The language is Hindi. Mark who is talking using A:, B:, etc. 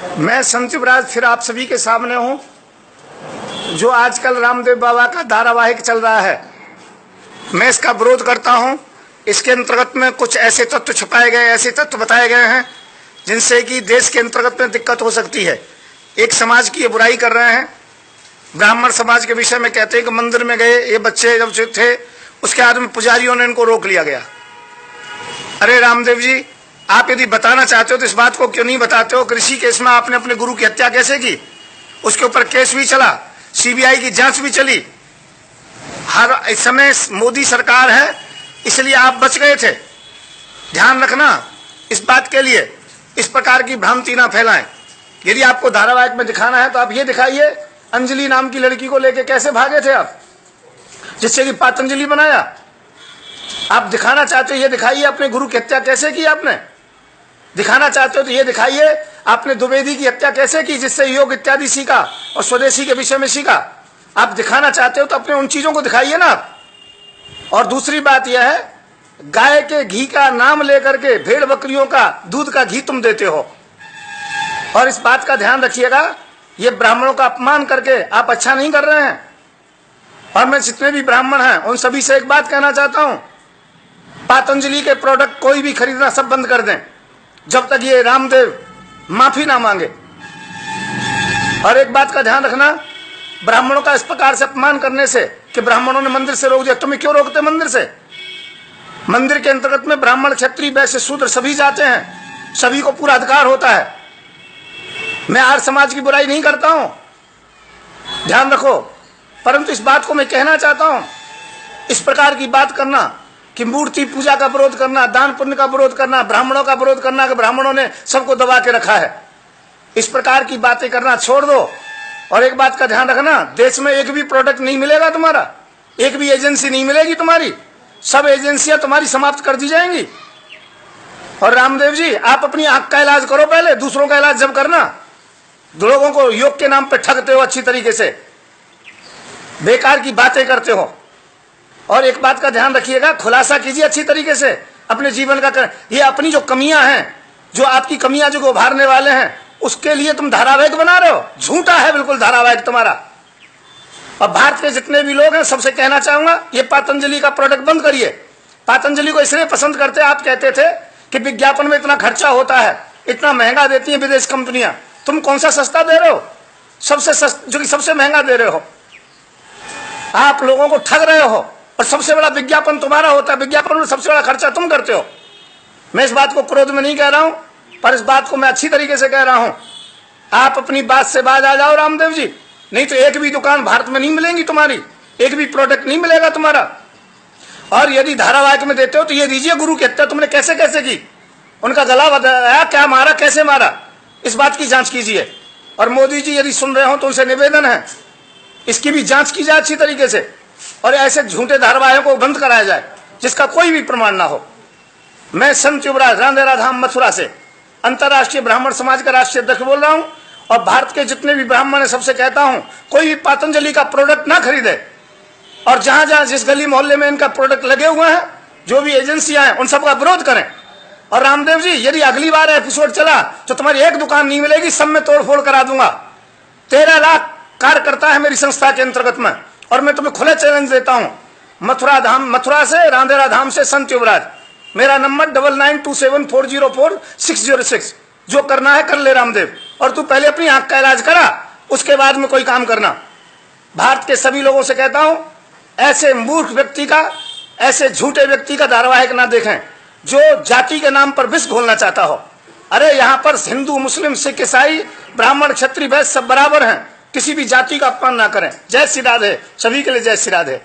A: मैं संत युवराज फिर आप सभी के सामने हूं। जो आजकल रामदेव बाबा का धारावाहिक चल रहा है, मैं इसका विरोध करता हूं। इसके अंतर्गत में कुछ ऐसे तत्व छुपाए गए, ऐसे तत्व बताए गए हैं जिनसे कि देश के अंतर्गत में दिक्कत हो सकती है। एक समाज की ये बुराई कर रहे हैं। ब्राह्मण समाज के विषय में कहते हैं कि मंदिर में गए ये बच्चे जब थे, उसके बाद में पुजारियों ने इनको रोक लिया गया। अरे रामदेव जी, आप यदि बताना चाहते हो तो इस बात को क्यों नहीं बताते हो? कृषि केस में आपने अपने गुरु की हत्या कैसे की? उसके ऊपर केस भी चला, सीबीआई की जांच भी चली। हर इस समय मोदी सरकार है, इसलिए आप बच गए थे। ध्यान रखना इस बात के लिए, इस प्रकार की भ्रांति ना फैलाएं। यदि आपको धारावाहिक में दिखाना है तो आप ये दिखाइए, अंजलि नाम की लड़की को लेके कैसे भागे थे आप, जिससे कि पातंजलि बनाया। आप दिखाना चाहते हो ये दिखाइए, अपने गुरु की हत्या कैसे की आपने। दिखाना चाहते हो तो ये दिखाइए, आपने द्विवेदी की हत्या कैसे की, जिससे योग इत्यादि सीखा और स्वदेशी के विषय में सीखा। आप दिखाना चाहते हो तो अपने उन चीजों को दिखाइए ना। और दूसरी बात यह है, गाय के घी का नाम लेकर के भेड़ बकरियों का दूध का घी तुम देते हो। और इस बात का ध्यान रखिएगा, ये ब्राह्मणों का अपमान करके आप अच्छा नहीं कर रहे हैं। और मैं जितने भी ब्राह्मण हैं उन सभी से एक बात कहना चाहता हूं, पातंजलि के प्रोडक्ट कोई भी खरीदना सब बंद कर दें जब तक ये रामदेव माफी ना मांगे। और एक बात का ध्यान रखना, ब्राह्मणों का इस प्रकार से अपमान करने से कि ब्राह्मणों ने मंदिर से रोक दिया, तुम्हें क्यों रोकते मंदिर से? मंदिर के अंतर्गत में ब्राह्मण, क्षत्रिय, वैश्य, शूद्र सभी जाते हैं, सभी को पूरा अधिकार होता है। मैं आर्य समाज की बुराई नहीं करता हूं, ध्यान रखो। परंतु इस बात को मैं कहना चाहता हूं, इस प्रकार की बात करना कि मूर्ति पूजा का विरोध करना, दान पुण्य का विरोध करना, ब्राह्मणों का विरोध करना कि ब्राह्मणों ने सबको दबा के रखा है, इस प्रकार की बातें करना छोड़ दो। और एक बात का ध्यान रखना, देश में एक भी प्रोडक्ट नहीं मिलेगा तुम्हारा, एक भी एजेंसी नहीं मिलेगी तुम्हारी, सब एजेंसियां तुम्हारी समाप्त कर दी जाएंगी। और रामदेव जी, आप अपनी आंख का इलाज करो पहले, दूसरों का इलाज जब करना। लोगों को योग के नाम पे ठगते हो, अच्छी तरीके से बेकार की बातें करते हो। और एक बात का ध्यान रखिएगा, खुलासा कीजिए अच्छी तरीके से अपने जीवन का। ये अपनी जो कमियां हैं, जो आपकी कमियां जो उभारने वाले हैं, उसके लिए तुम धारावाहिक बना रहे हो। झूठा है बिल्कुल धारावाहिक तुम्हारा। और भारत के जितने भी लोग हैं सबसे कहना चाहूंगा, ये पातंजलि का प्रोडक्ट बंद करिए। पातंजलि को इसलिए पसंद करते, आप कहते थे कि विज्ञापन में इतना खर्चा होता है, इतना महंगा देती है विदेश कंपनियां, तुम कौन सा सस्ता दे रहे हो? जो कि सबसे महंगा दे रहे हो। आप लोगों को ठग रहे हो और सबसे बड़ा विज्ञापन तुम्हारा होता है। विज्ञापन में सबसे बड़ा खर्चा तुम करते हो। मैं इस बात को क्रोध में नहीं कह रहा हूं, पर इस बात को मैं अच्छी तरीके से कह रहा हूं। आप अपनी बात से बाज आ जाओ रामदेव जी, नहीं तो एक भी दुकान भारत में नहीं मिलेगी तुम्हारी, एक भी प्रोडक्ट नहीं मिलेगा तुम्हारा। और यदि धारावाहिक में देते हो तो ये दीजिए, गुरु की हत्या तुमने कैसे कैसे की, उनका गला बताया, क्या मारा, कैसे मारा, इस बात की जांच कीजिए। और मोदी जी यदि सुन रहे हो तो उनसे निवेदन है, इसकी भी जांच की जाए अच्छी तरीके से, और ऐसे झूठे धारावाहिकों को बंद कराया जाए जिसका कोई भी प्रमाण ना हो। मैं संत युवराज रांदेरा धाम मथुरा से अंतर्राष्ट्रीय ब्राह्मण समाज का राष्ट्रीय अध्यक्ष बोल रहा हूं। और भारत के जितने भी ब्राह्मण है सबसे कहता हूं, कोई भी पातंजलि का प्रोडक्ट ना खरीदे। और जहां जहां जिस गली मोहल्ले में इनका प्रोडक्ट लगे हुए हैं, जो भी एजेंसियां हैं, उन सबका विरोध करें। और रामदेव जी, यदि अगली बार एपिसोड चला तो तुम्हारी एक दुकान नहीं मिलेगी, सब में तोड़फोड़ करा दूंगा। 13 लाख कार्यकर्ता है मेरी संस्था के अंतर्गत में, और मैं तुम्हें खुले चैलेंज देता हूं। मथुरा से रांदेरा धाम से संत युवराज, मेरा नंबर 9927404606। जो करना है कर ले रामदेव, और तू पहले अपनी आंख का इलाज करा, उसके बाद में कोई काम करना। भारत के सभी लोगों से कहता हूं, ऐसे मूर्ख व्यक्ति का, ऐसे झूठे व्यक्ति का धारावाहिक ना देखें जो जाति के नाम पर विष घोलना चाहता हो। अरे यहाँ पर हिंदू, मुस्लिम, सिख, ईसाई, ब्राह्मण, क्षत्रिय, वैश्य सब बराबर हैं। किसी भी जाति का अपमान ना करें। जय श्री राधे, सभी के लिए जय श्री राधे।